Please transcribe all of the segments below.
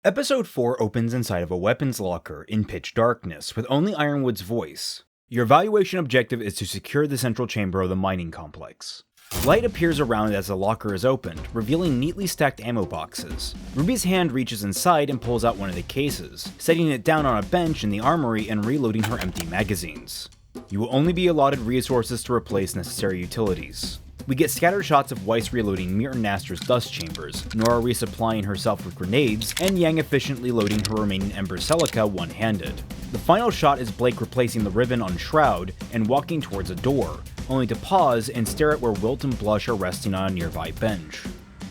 Episode 4 opens inside of a weapons locker in pitch darkness, with only Ironwood's voice. Your evaluation objective is to secure the central chamber of the mining complex. Light appears around as the locker is opened, revealing neatly stacked ammo boxes. Ruby's hand reaches inside and pulls out one of the cases, setting it down on a bench in the armory and reloading her empty magazines. You will only be allotted resources to replace necessary utilities. We get scattered shots of Weiss reloading Mir and Naster's dust chambers, Nora resupplying herself with grenades, and Yang efficiently loading her remaining Ember Celica one-handed. The final shot is Blake replacing the ribbon on Shroud and walking towards a door, only to pause and stare at where Wilt and Blush are resting on a nearby bench.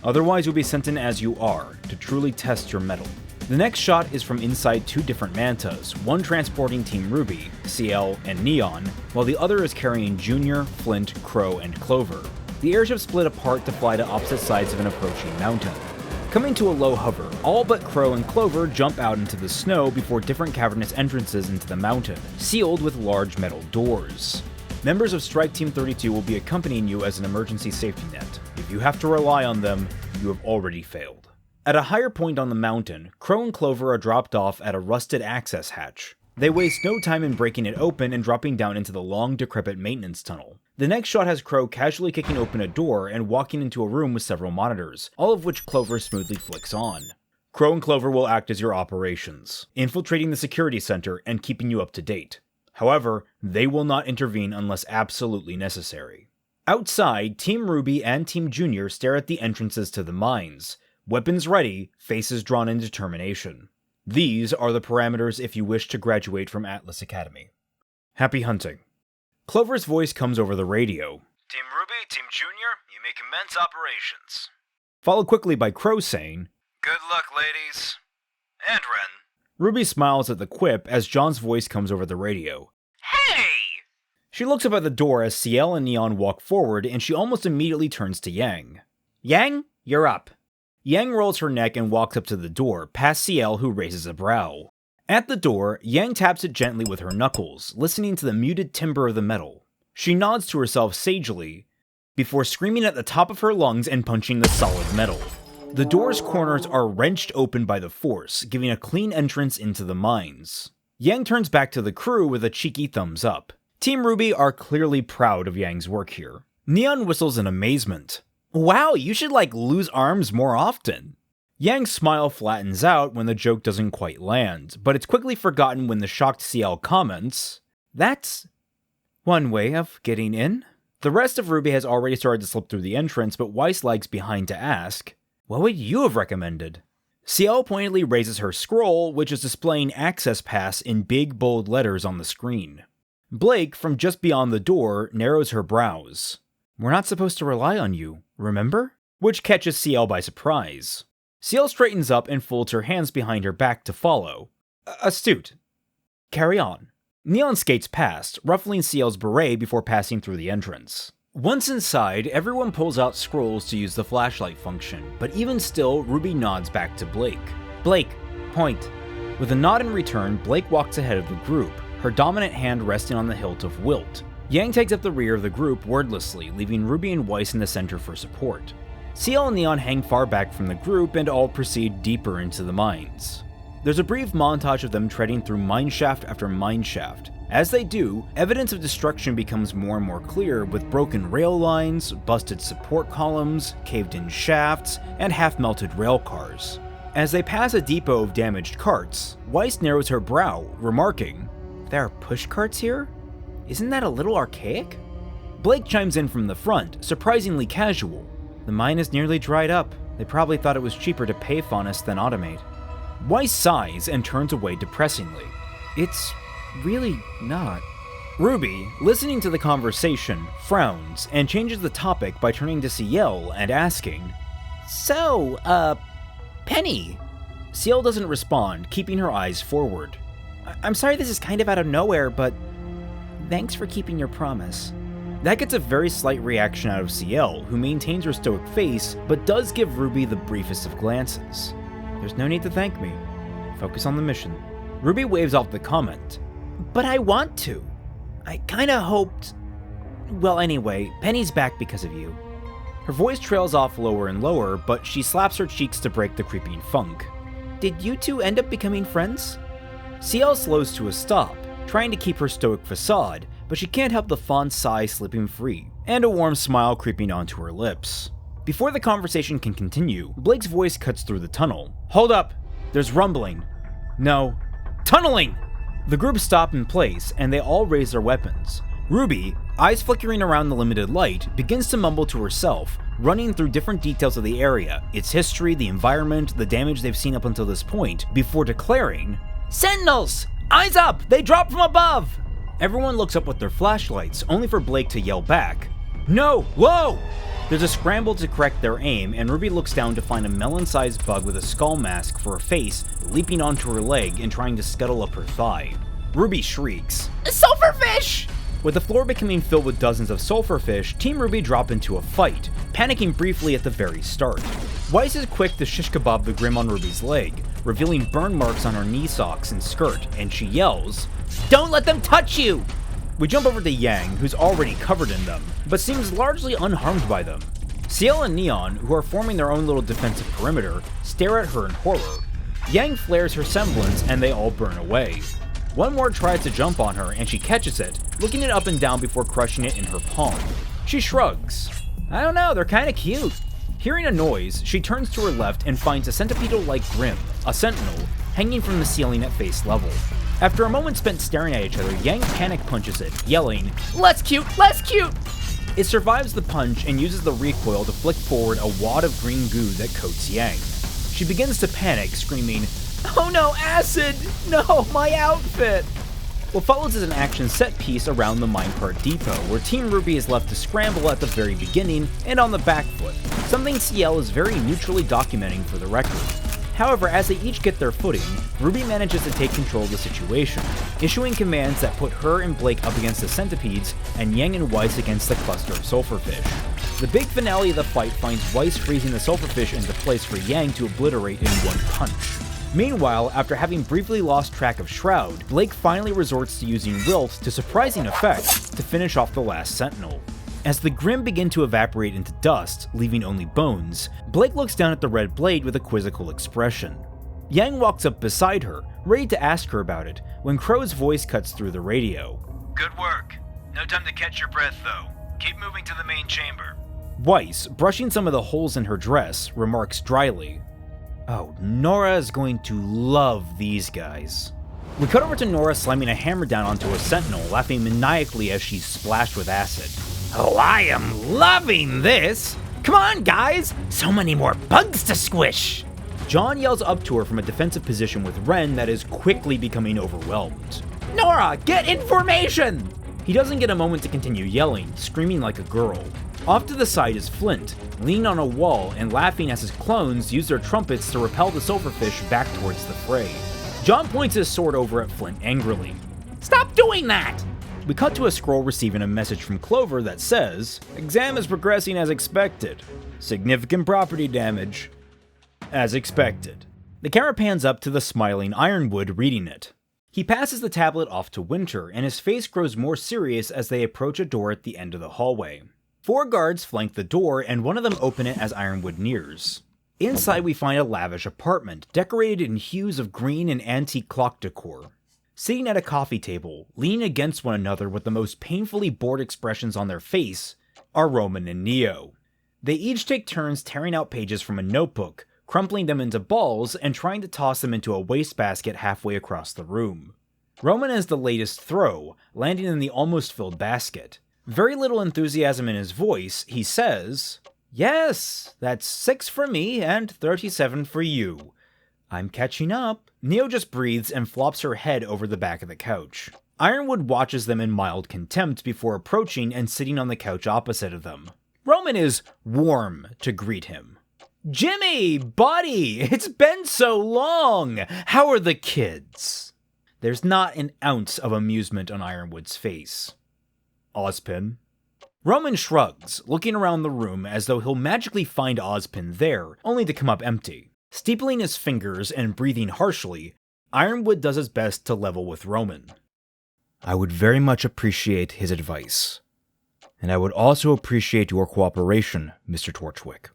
Otherwise, you'll be sent in as you are, to truly test your mettle. The next shot is from inside two different Mantas, one transporting Team RWBY, CL, and Neon, while the other is carrying Junior, Flint, Crow, and Clover. The airship split apart to fly to opposite sides of an approaching mountain. Coming to a low hover, all but Crow and Clover jump out into the snow before different cavernous entrances into the mountain, sealed with large metal doors. Members of Strike Team 32 will be accompanying you as an emergency safety net. If you have to rely on them, you have already failed. At a higher point on the mountain, Crow and Clover are dropped off at a rusted access hatch. They waste no time in breaking it open and dropping down into the long, decrepit maintenance tunnel. The next shot has Crow casually kicking open a door and walking into a room with several monitors, all of which Clover smoothly flicks on. Crow and Clover will act as your operations, infiltrating the security center and keeping you up to date. However, they will not intervene unless absolutely necessary. Outside, Team RWBY and Team Junior stare at the entrances to the mines, weapons ready, faces drawn in determination. These are the parameters if you wish to graduate from Atlas Academy. Happy hunting. Clover's voice comes over the radio. Team RWBY, Team Junior, you may commence operations. Followed quickly by Crow saying, Good luck, ladies. And Ren. RWBY smiles at the quip as John's voice comes over the radio. Hey! She looks up at the door as CL and Neon walk forward, and she almost immediately turns to Yang. Yang, you're up. Yang rolls her neck and walks up to the door, past CL who raises a brow. At the door, Yang taps it gently with her knuckles, listening to the muted timbre of the metal. She nods to herself sagely, before screaming at the top of her lungs and punching the solid metal. The door's corners are wrenched open by the force, giving a clean entrance into the mines. Yang turns back to the crew with a cheeky thumbs up. Team RWBY are clearly proud of Yang's work here. Neon whistles in amazement. Wow, you should lose arms more often. Yang's smile flattens out when the joke doesn't quite land, but it's quickly forgotten when the shocked CL comments, That's one way of getting in. The rest of RWBY has already started to slip through the entrance, but Weiss lags behind to ask, What would you have recommended? CL pointedly raises her scroll, which is displaying Access Pass in big, bold letters on the screen. Blake, from just beyond the door, narrows her brows. We're not supposed to rely on you, remember? Which catches CL by surprise. CL straightens up and folds her hands behind her back to follow. Astute. Carry on. Neon skates past, ruffling CL's beret before passing through the entrance. Once inside, everyone pulls out scrolls to use the flashlight function, but even still, RWBY nods back to Blake. Blake, point. With a nod in return, Blake walks ahead of the group, her dominant hand resting on the hilt of Wilt. Yang takes up the rear of the group wordlessly, leaving RWBY and Weiss in the center for support. CL and Neon hang far back from the group and all proceed deeper into the mines. There's a brief montage of them treading through mineshaft after mineshaft. As they do, evidence of destruction becomes more and more clear with broken rail lines, busted support columns, caved-in shafts, and half-melted rail cars. As they pass a depot of damaged carts, Weiss narrows her brow, remarking, There are push carts here? Isn't that a little archaic? Blake chimes in from the front, surprisingly casual. The mine is nearly dried up. They probably thought it was cheaper to pay Faunus than automate. Weiss sighs and turns away depressingly. It's really not. RWBY, listening to the conversation, frowns and changes the topic by turning to CL and asking, So, Penny? CL doesn't respond, keeping her eyes forward. I'm sorry this is kind of out of nowhere, but thanks for keeping your promise. That gets a very slight reaction out of CL, who maintains her stoic face, but does give RWBY the briefest of glances. There's no need to thank me. Focus on the mission. RWBY waves off the comment. But I want to. I kinda hoped... Well, anyway, Penny's back because of you. Her voice trails off lower and lower, but she slaps her cheeks to break the creeping funk. Did you two end up becoming friends? CL slows to a stop, trying to keep her stoic facade, but she can't help the fond sigh slipping free, and a warm smile creeping onto her lips. Before the conversation can continue, Blake's voice cuts through the tunnel. Hold up! There's rumbling. No. Tunneling! The group stop in place, and they all raise their weapons. Ruby, eyes flickering around the limited light, begins to mumble to herself, running through different details of the area, its history, the environment, the damage they've seen up until this point, before declaring, "Sentinels! Eyes up! They drop from above!" Everyone looks up with their flashlights, only for Blake to yell back, "No! Whoa!" There's a scramble to correct their aim, and Ruby looks down to find a melon-sized bug with a skull mask for a face leaping onto her leg and trying to scuttle up her thigh. Ruby shrieks, "Sulfurfish!" With the floor becoming filled with dozens of sulfurfish, Team Ruby drop into a fight, panicking briefly at the very start. Weiss is quick to shish kebab the Grim on Ruby's leg, revealing burn marks on her knee socks and skirt, and she yells, "Don't let them touch you!" We jump over to Yang, who's already covered in them, but seems largely unharmed by them. CL and Neon, who are forming their own little defensive perimeter, stare at her in horror. Yang flares her semblance and they all burn away. One more tries to jump on her and she catches it, looking it up and down before crushing it in her palm. She shrugs. I don't know, they're kinda cute. Hearing a noise, she turns to her left and finds a centipedal-like Grim, a sentinel, hanging from the ceiling at face level. After a moment spent staring at each other, Yang panic punches it, yelling, "Less cute! Less cute!" It survives the punch and uses the recoil to flick forward a wad of green goo that coats Yang. She begins to panic, screaming, "Oh no, acid! No, my outfit!" What follows is an action set piece around the minecart depot, where Team Ruby is left to scramble at the very beginning and on the back foot, something CL is very neutrally documenting for the record. However, as they each get their footing, Ruby manages to take control of the situation, issuing commands that put her and Blake up against the centipedes and Yang and Weiss against the cluster of sulfurfish. The big finale of the fight finds Weiss freezing the sulfurfish into place for Yang to obliterate in one punch. Meanwhile, after having briefly lost track of Shroud, Blake finally resorts to using Wilt to surprising effect to finish off the last sentinel. As the Grim begin to evaporate into dust, leaving only bones, Blake looks down at the red blade with a quizzical expression. Yang walks up beside her, ready to ask her about it, when Crow's voice cuts through the radio. Good work. No time to catch your breath, though. Keep moving to the main chamber. Weiss, brushing some of the holes in her dress, remarks dryly, "Oh, Nora is going to love these guys." We cut over to Nora slamming a hammer down onto a sentinel, laughing maniacally as she's splashed with acid. "Oh, I am loving this! Come on, guys! So many more bugs to squish!" John yells up to her from a defensive position with Ren that is quickly becoming overwhelmed. "Nora, get information!" He doesn't get a moment to continue yelling, screaming like a girl. Off to the side is Flint, leaning on a wall and laughing as his clones use their trumpets to repel the sulfurfish back towards the fray. John points his sword over at Flint angrily. "Stop doing that!" We cut to a scroll receiving a message from Clover that says, "Exam is progressing as expected. Significant property damage. As expected." The camera pans up to the smiling Ironwood reading it. He passes the tablet off to Winter, and his face grows more serious as they approach a door at the end of the hallway. 4 guards flank the door, and one of them open it as Ironwood nears. Inside we find a lavish apartment, decorated in hues of green and antique clock decor. Sitting at a coffee table, leaning against one another with the most painfully bored expressions on their face, are Roman and Neo. They each take turns tearing out pages from a notebook, crumpling them into balls, and trying to toss them into a wastebasket halfway across the room. Roman is the latest throw, landing in the almost filled basket. Very little enthusiasm in his voice, he says, "Yes, that's 6 for me and 37 for you. I'm catching up." Neo just breathes and flops her head over the back of the couch. Ironwood watches them in mild contempt before approaching and sitting on the couch opposite of them. Roman is warm to greet him. "Jimmy, buddy, it's been so long! How are the kids?" There's not an ounce of amusement on Ironwood's face. "Ozpin?" Roman shrugs, looking around the room as though he'll magically find Ozpin there, only to come up empty. Steepling his fingers and breathing harshly, Ironwood does his best to level with Roman. "I would very much appreciate his advice. And I would also appreciate your cooperation, Mr. Torchwick."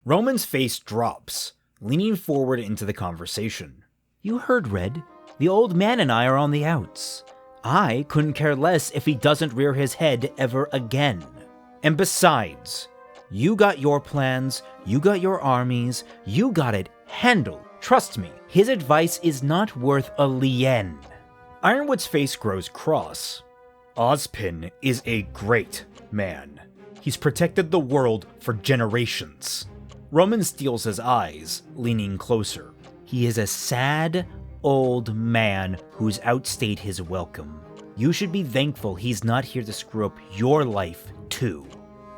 Roman's face drops. leaning forward into the conversation. "You heard, Red. The old man and I are on the outs. I couldn't care less if he doesn't rear his head ever again. And besides, you got your plans, you got your armies, you got it handled. Trust me, his advice is not worth a lien." Ironwood's face grows cross. "Ozpin is a great man. He's protected the world for generations." Roman steels his eyes, leaning closer. "He is a sad, old man who's outstayed his welcome. You should be thankful he's not here to screw up your life, too."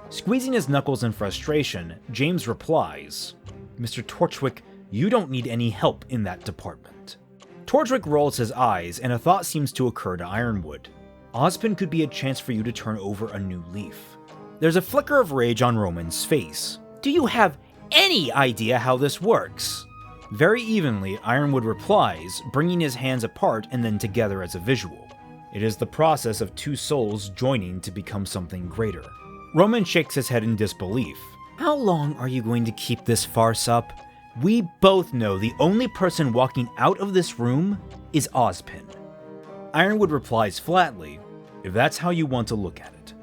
Squeezing his knuckles in frustration, James replies, "Mr. Torchwick, you don't need any help in that department." Torchwick rolls his eyes, and a thought seems to occur to Ironwood. Ozpin could be a chance for you to turn over a new leaf. There's a flicker of rage on Roman's face. "Do you have any idea how this works?" Very evenly, Ironwood replies, bringing his hands apart and then together as a visual. "It is the process of two souls joining to become something greater." Roman shakes his head in disbelief. "How long are you going to keep this farce up? We both know the only person walking out of this room is Ozpin." Ironwood replies flatly, "If that's how you want to look at it."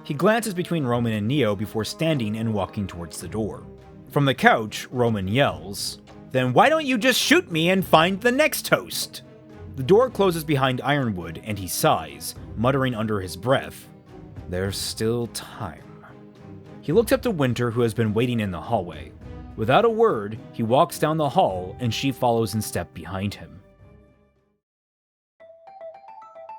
He glances between Roman and Neo before standing and walking towards the door. From the couch, Roman yells, "Then why don't you just shoot me and find the next host?" The door closes behind Ironwood and he sighs, muttering under his breath, "There's still time." He looks up to Winter, who has been waiting in the hallway. Without a word, he walks down the hall and she follows in step behind him.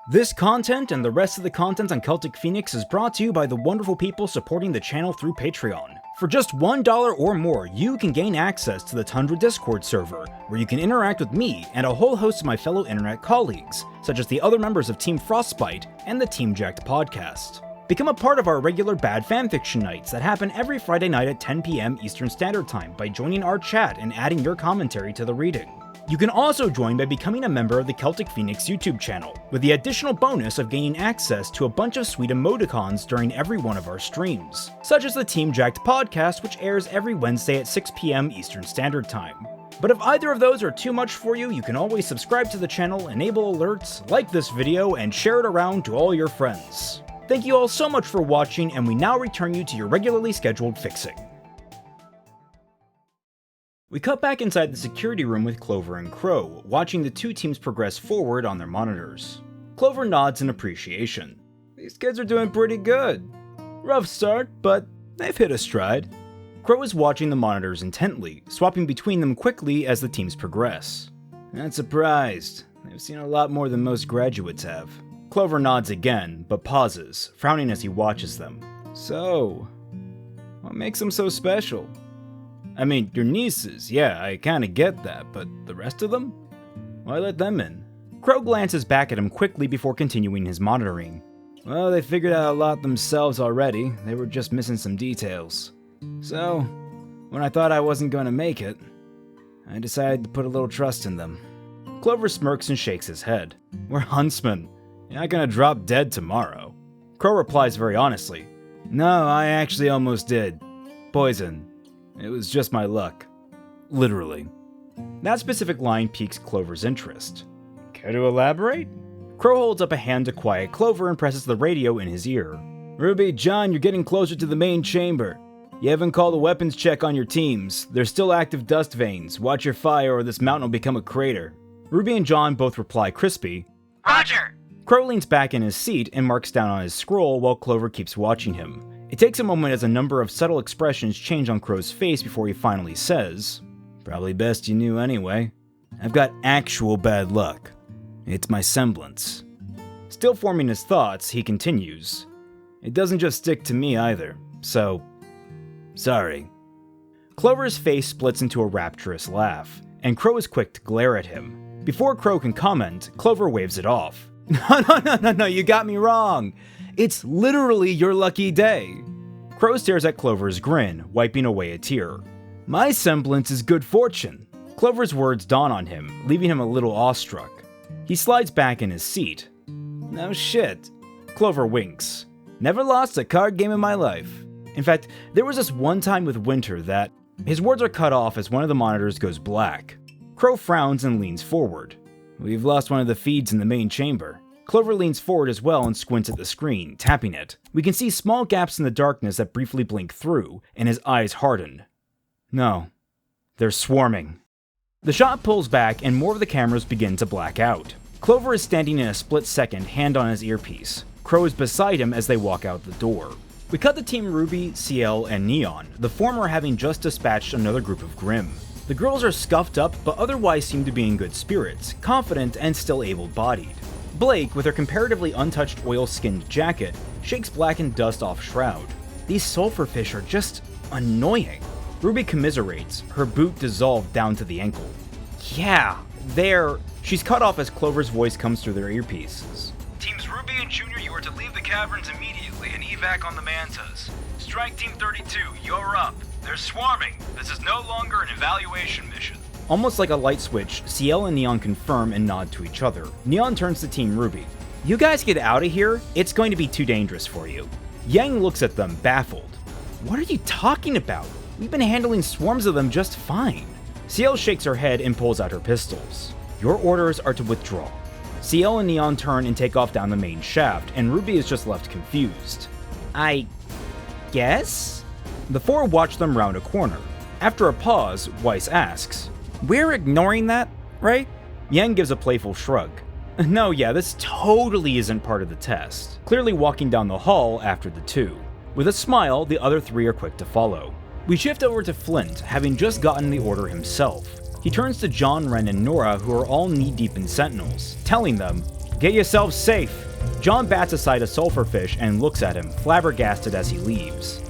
This content and the rest of the content on Celtic Phoenix is brought to you by the wonderful people supporting the channel through Patreon. For just $1 or more, you can gain access to the Tundra Discord server, where you can interact with me and a whole host of my fellow internet colleagues, such as the other members of Team Frostbite and the Team Jacked podcast. Become a part of our regular bad fanfiction nights that happen every Friday night at 10 p.m. Eastern Standard Time by joining our chat and adding your commentary to the reading. You can also join by becoming a member of the Celtic Phoenix YouTube channel, with the additional bonus of gaining access to a bunch of sweet emoticons during every one of our streams, such as the Team Jacked podcast, which airs every Wednesday at 6 p.m. Eastern Standard Time. But if either of those are too much for you, you can always subscribe to the channel, enable alerts, like this video, and share it around to all your friends. Thank you all so much for watching, and we now return you to your regularly scheduled fixing. We cut back inside the security room with Clover and Crow, watching the two teams progress forward on their monitors. Clover nods in appreciation. "These kids are doing pretty good. Rough start, but they've hit a stride." Crow is watching the monitors intently, swapping between them quickly as the teams progress. "Not surprised. They've seen a lot more than most graduates have." Clover nods again, but pauses, frowning as he watches them. "So, what makes them so special? I mean, your nieces, yeah, I kinda get that, but the rest of them? Why let them in?" Crow glances back at him quickly before continuing his monitoring. "Well, they figured out a lot themselves already. They were just missing some details. So, when I thought I wasn't gonna make it, I decided to put a little trust in them." Clover smirks and shakes his head. "We're huntsmen. You're not gonna drop dead tomorrow." Crow replies very honestly, "No, I actually almost did. Poison. It was just my luck." Literally. That specific line piques Clover's interest. "Care to elaborate?" Crow holds up a hand to quiet Clover and presses the radio in his ear. "Ruby, John, you're getting closer to the main chamber. You haven't called a weapons check on your teams. There's still active dust veins. Watch your fire or this mountain will become a crater." Ruby and John both reply crispy, Roger! Crow leans back in his seat and marks down on his scroll while Clover keeps watching him. It takes a moment as a number of subtle expressions change on Crow's face before he finally says, "Probably best you knew anyway. I've got actual bad luck. It's my semblance." Still forming his thoughts, he continues, "It doesn't just stick to me either, so... sorry." Clover's face splits into a rapturous laugh, and Crow is quick to glare at him. Before Crow can comment, Clover waves it off. No, you got me wrong. It's literally your lucky day." Crow stares at Clover's grin, wiping away a tear. "My semblance is good fortune." Clover's words dawn on him, leaving him a little awestruck. He slides back in his seat. "No shit." Clover winks. "Never lost a card game in my life. In fact, there was this one time with Winter that, His words are cut off as one of the monitors goes black. Crow frowns and leans forward. We've lost one of the feeds in the main chamber. Clover leans forward as well and squints at the screen, tapping it. We can see small gaps in the darkness that briefly blink through, and his eyes harden. No. They're swarming. The shot pulls back and more of the cameras begin to black out. Clover is standing in a split second, hand on his earpiece. Crow is beside him as they walk out the door. We cut to Team RWBY, CL, and Neon, the former having just dispatched another group of Grimm. The girls are scuffed up but otherwise seem to be in good spirits, confident and still able-bodied. Blake, with her comparatively untouched oil-skinned jacket, shakes blackened dust off Shroud. These sulfurfish are just annoying. RWBY commiserates, her boot dissolved down to the ankle. Yeah, they're... She's cut off as Clover's voice comes through their earpieces. Teams RWBY and Junior, you are to leave the caverns immediately and evac on the Mantas. Strike Team 32, you're up. They're swarming. This is no longer an evaluation mission. Almost like a light switch, CL and Neon confirm and nod to each other. Neon turns to Team RWBY. You guys get out of here, it's going to be too dangerous for you. Yang looks at them, baffled. What are you talking about? We've been handling swarms of them just fine. CL shakes her head and pulls out her pistols. Your orders are to withdraw. CL and Neon turn and take off down the main shaft, and RWBY is just left confused. I guess? The four watch them round a corner. After a pause, Weiss asks, We're ignoring that, right? Yang gives a playful shrug. No, yeah, this totally isn't part of the test. Clearly walking down the hall after the two. With a smile, the other three are quick to follow. We shift over to Flint, having just gotten the order himself. He turns to John, Ren, and Nora, who are all knee-deep in sentinels, telling them, Get yourselves safe. John bats aside a sulfurfish and looks at him, flabbergasted as he leaves.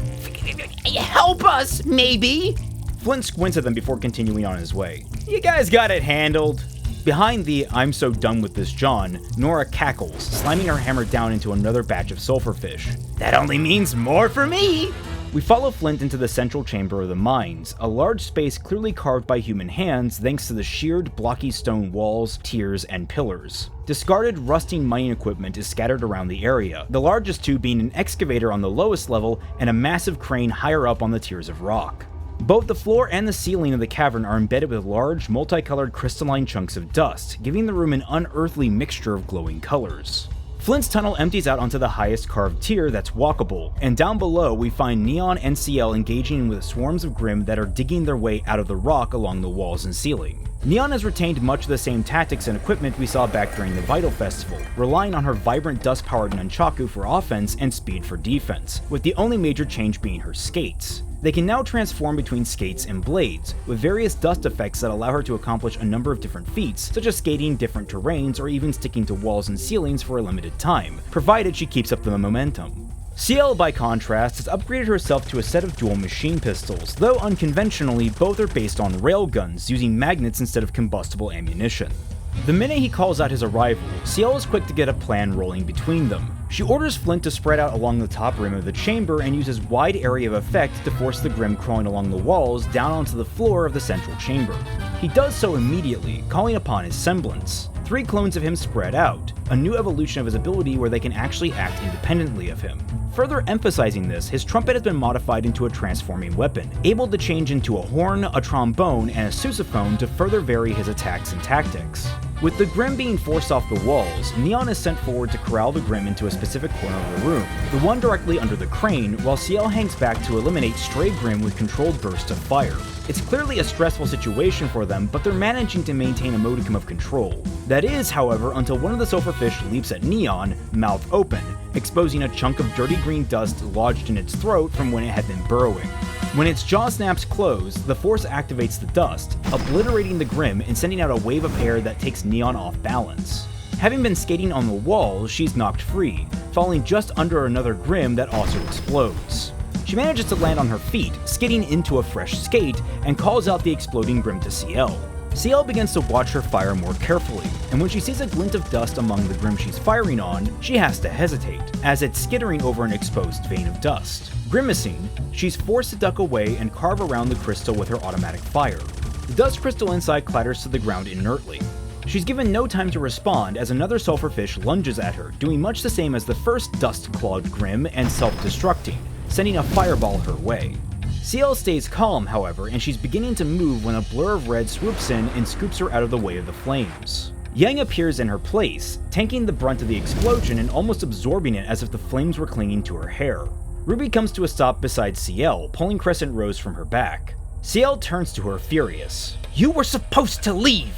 Help us, maybe? Flint squints at them before continuing on his way. You guys got it handled. Behind the I'm so done with this John, Nora cackles, slamming her hammer down into another batch of sulfurfish. That only means more for me. We follow Flint into the central chamber of the mines, a large space clearly carved by human hands thanks to the sheared, blocky stone walls, tiers, and pillars. Discarded, rusting mining equipment is scattered around the area, the largest two being an excavator on the lowest level and a massive crane higher up on the tiers of rock. Both the floor and the ceiling of the cavern are embedded with large, multicolored crystalline chunks of dust, giving the room an unearthly mixture of glowing colors. Flint's tunnel empties out onto the highest carved tier that's walkable, and down below we find Neon and CL engaging with swarms of Grimm that are digging their way out of the rock along the walls and ceiling. Neon has retained much of the same tactics and equipment we saw back during the Vital Festival, relying on her vibrant dust-powered nunchaku for offense and speed for defense, with the only major change being her skates. They can now transform between skates and blades, with various dust effects that allow her to accomplish a number of different feats, such as skating different terrains or even sticking to walls and ceilings for a limited time, provided she keeps up the momentum. CL, by contrast, has upgraded herself to a set of dual machine pistols, though unconventionally, both are based on railguns, using magnets instead of combustible ammunition. The minute he calls out his arrival, CL is quick to get a plan rolling between them. She orders Flint to spread out along the top rim of the chamber and uses wide area of effect to force the Grimm crawling along the walls down onto the floor of the central chamber. He does so immediately, calling upon his semblance. 3 clones of him spread out, a new evolution of his ability where they can actually act independently of him. Further emphasizing this, his trumpet has been modified into a transforming weapon, able to change into a horn, a trombone, and a sousaphone to further vary his attacks and tactics. With the Grimm being forced off the walls, Neon is sent forward to corral the Grimm into a specific corner of the room, the one directly under the crane, while CL hangs back to eliminate stray Grimm with controlled bursts of fire. It's clearly a stressful situation for them, but they're managing to maintain a modicum of control. That is, however, until one of the sulfurfish leaps at Neon, mouth open, exposing a chunk of dirty green dust lodged in its throat from when it had been burrowing. When its jaw snaps closed, the force activates the dust, obliterating the Grimm and sending out a wave of air that takes Neon off balance. Having been skating on the walls, she's knocked free, falling just under another Grimm that also explodes. She manages to land on her feet, skidding into a fresh skate, and calls out the exploding Grimm to CL. CL begins to watch her fire more carefully, and when she sees a glint of dust among the Grimm she's firing on, she has to hesitate, as it's skittering over an exposed vein of dust. Grimacing, she's forced to duck away and carve around the crystal with her automatic fire. The dust crystal inside clatters to the ground inertly. She's given no time to respond as another sulfurfish lunges at her, doing much the same as the first dust-clogged Grimm and self-destructing, sending a fireball her way. CL stays calm, however, and she's beginning to move when a blur of red swoops in and scoops her out of the way of the flames. Yang appears in her place, tanking the brunt of the explosion and almost absorbing it as if the flames were clinging to her hair. RWBY comes to a stop beside CL, pulling Crescent Rose from her back. CL turns to her furious. You were supposed to leave!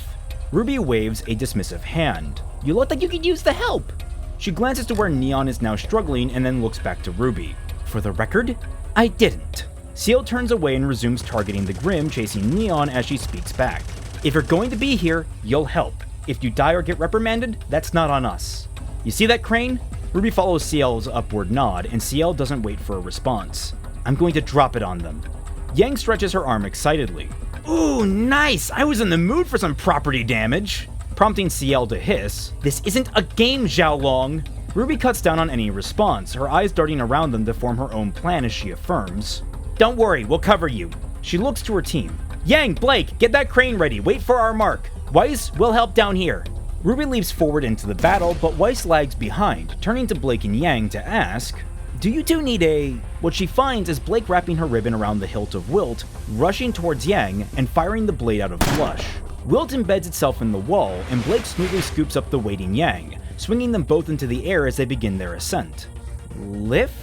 RWBY waves a dismissive hand. You look like you could use the help! She glances to where Neon is now struggling and then looks back to RWBY. For the record, I didn't. CL turns away and resumes targeting the Grim, chasing Neon as she speaks back. If you're going to be here, you'll help. If you die or get reprimanded, that's not on us. You see that crane? RWBY follows CL's upward nod, and CL doesn't wait for a response. I'm going to drop it on them. Yang stretches her arm excitedly. Ooh, nice! I was in the mood for some property damage! Prompting CL to hiss. This isn't a game, Xiaolong! RWBY cuts down on any response, her eyes darting around them to form her own plan as she affirms. Don't worry, we'll cover you. She looks to her team. Yang, Blake, get that crane ready, wait for our mark. Weiss, we'll help down here. RWBY leaps forward into the battle, but Weiss lags behind, turning to Blake and Yang to ask, do you two need a... What she finds is Blake wrapping her ribbon around the hilt of Wilt, rushing towards Yang, and firing the blade out of flush. Wilt embeds itself in the wall, and Blake smoothly scoops up the waiting Yang, swinging them both into the air as they begin their ascent. Lift?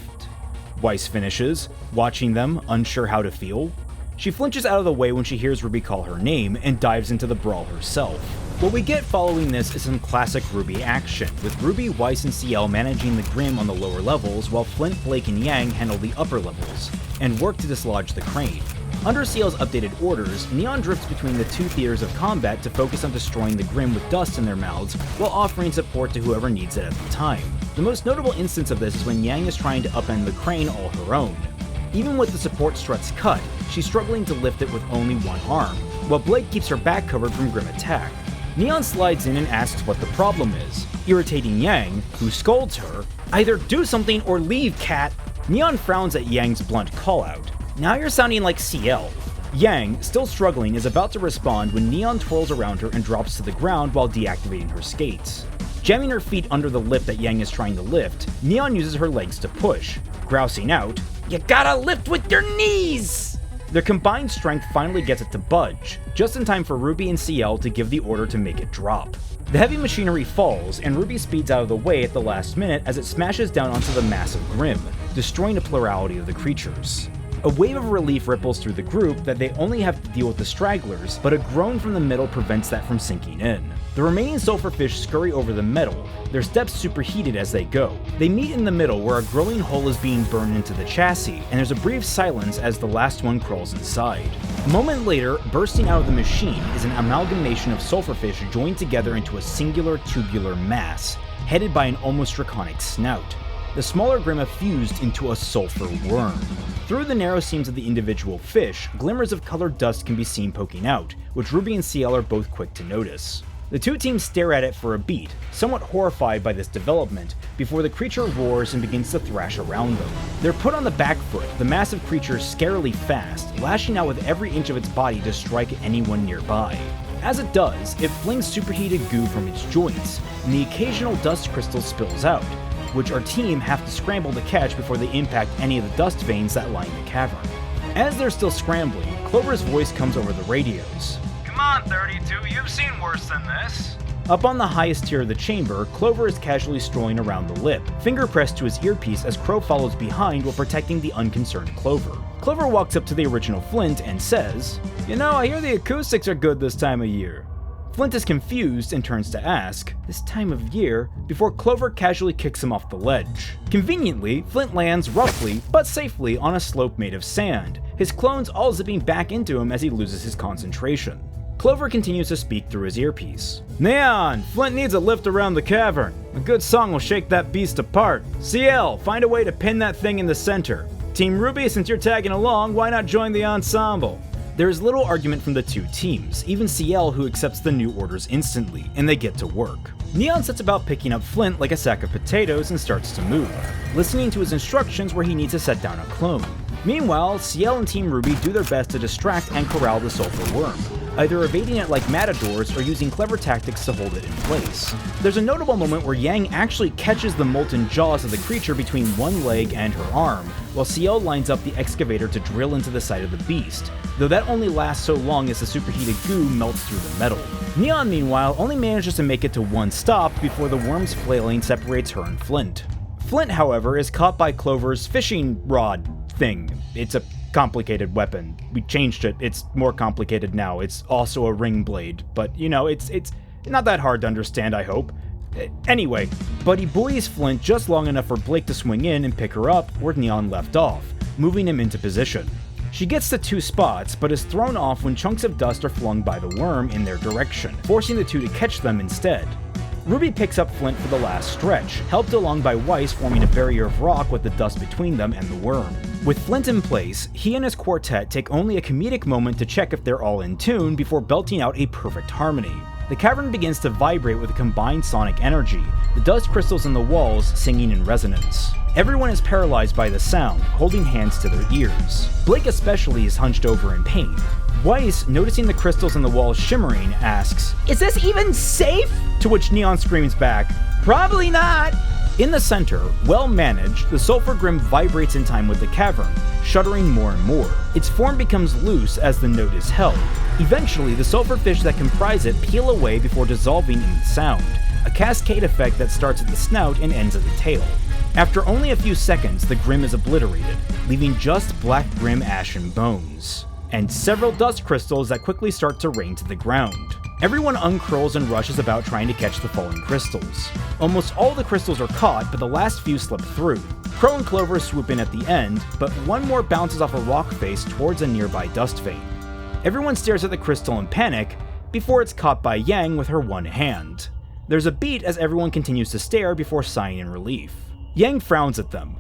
Weiss finishes, watching them, unsure how to feel. She flinches out of the way when she hears RWBY call her name, and dives into the brawl herself. What we get following this is some classic RWBY action, with RWBY, Weiss, and CL managing the Grim on the lower levels, while Flint, Blake, and Yang handle the upper levels, and work to dislodge the crane. Under CL's updated orders, Neon drifts between the two theaters of combat to focus on destroying the Grim with dust in their mouths, while offering support to whoever needs it at the time. The most notable instance of this is when Yang is trying to upend the crane all her own. Even with the support struts cut, she's struggling to lift it with only one arm, while Blake keeps her back covered from Grim attack. Neon slides in and asks what the problem is, irritating Yang, who scolds her, either do something or leave, cat. Neon frowns at Yang's blunt call-out. Now you're sounding like CL. Yang, still struggling, is about to respond when Neon twirls around her and drops to the ground while deactivating her skates. Jamming her feet under the lip that Yang is trying to lift, Neon uses her legs to push, grousing out, You gotta lift with your knees! Their combined strength finally gets it to budge, just in time for RWBY and CL to give the order to make it drop. The heavy machinery falls, and RWBY speeds out of the way at the last minute as it smashes down onto the massive Grim, destroying a plurality of the creatures. A wave of relief ripples through the group that they only have to deal with the stragglers, but a groan from the middle prevents that from sinking in. The remaining sulfur fish scurry over the metal, their steps superheated as they go. They meet in the middle where a growing hole is being burned into the chassis, and there's a brief silence as the last one crawls inside. A moment later, bursting out of the machine is an amalgamation of sulfurfish joined together into a singular tubular mass, headed by an almost draconic snout. The smaller Grim have fused into a sulfur worm. Through the narrow seams of the individual fish, glimmers of colored dust can be seen poking out, which RWBY and CL are both quick to notice. The two teams stare at it for a beat, somewhat horrified by this development, before the creature roars and begins to thrash around them. They're put on the back foot, the massive creature scarily fast, lashing out with every inch of its body to strike anyone nearby. As it does, it flings superheated goo from its joints, and the occasional dust crystal spills out, which our team have to scramble to catch before they impact any of the dust veins that line the cavern. As they're still scrambling, Clover's voice comes over the radios. Come on, 32, you've seen worse than this. Up on the highest tier of the chamber, Clover is casually strolling around the lip, finger pressed to his earpiece as Crow follows behind while protecting the unconcerned Clover. Clover walks up to the original Flint and says, You know, I hear the acoustics are good this time of year. Flint is confused and turns to ask, this time of year, before Clover casually kicks him off the ledge. Conveniently, Flint lands roughly, but safely on a slope made of sand, his clones all zipping back into him as he loses his concentration. Clover continues to speak through his earpiece. Neon, Flint needs a lift around the cavern. A good song will shake that beast apart. CL, find a way to pin that thing in the center. Team RWBY, since you're tagging along, why not join the ensemble? There is little argument from the two teams, even CL who accepts the new orders instantly, and they get to work. Neon sets about picking up Flint like a sack of potatoes and starts to move, listening to his instructions where he needs to set down a clone. Meanwhile, CL and Team RWBY do their best to distract and corral the sulfur worm, either evading it like matadors or using clever tactics to hold it in place. There's a notable moment where Yang actually catches the molten jaws of the creature between one leg and her arm, while Ciel lines up the excavator to drill into the side of the beast, though that only lasts so long as the superheated goo melts through the metal. Neon, meanwhile, only manages to make it to one stop before the worm's flailing separates her and Flint. Flint, however, is caught by Clover's fishing rod thing. It's a complicated weapon. We changed it. It's more complicated now. It's also a ring blade, but you know, it's not that hard to understand, I hope. Anyway, Buddy buoys Flint just long enough for Blake to swing in and pick her up where Neon left off, moving him into position. She gets to 2 spots, but is thrown off when chunks of dust are flung by the worm in their direction, forcing the two to catch them instead. Ruby picks up Flint for the last stretch, helped along by Weiss forming a barrier of rock with the dust between them and the worm. With Flint in place, he and his quartet take only a comedic moment to check if they're all in tune before belting out a perfect harmony. The cavern begins to vibrate with a combined sonic energy, the dust crystals in the walls singing in resonance. Everyone is paralyzed by the sound, holding hands to their ears. Blake especially is hunched over in pain. Weiss, noticing the crystals in the walls shimmering, asks, "Is this even safe?" To which Neon screams back, "Probably not!" In the center, well managed, the Sulfur Grim vibrates in time with the cavern, shuddering more and more. Its form becomes loose as the note is held. Eventually, the sulfur fish that comprise it peel away before dissolving in the sound, a cascade effect that starts at the snout and ends at the tail. After only a few seconds, the Grim is obliterated, leaving just black Grim ashen bones, and several dust crystals that quickly start to rain to the ground. Everyone uncurls and rushes about trying to catch the falling crystals. Almost all the crystals are caught, but the last few slip through. Crow and Clover swoop in at the end, but one more bounces off a rock face towards a nearby dust vein. Everyone stares at the crystal in panic, before it's caught by Yang with her one hand. There's a beat as everyone continues to stare before sighing in relief. Yang frowns at them.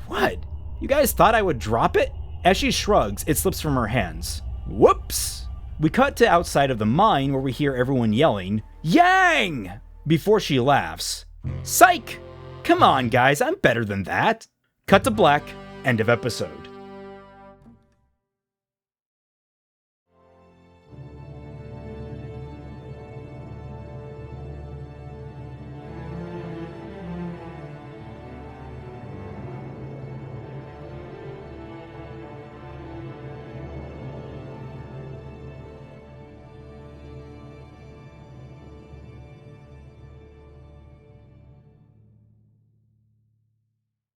"What? You guys thought I would drop it?" As she shrugs, it slips from her hands. Whoops! We cut to outside of the mine where we hear everyone yelling, "Yang!" before she laughs. "Psych! Come on, guys, I'm better than that." Cut to black, end of episode.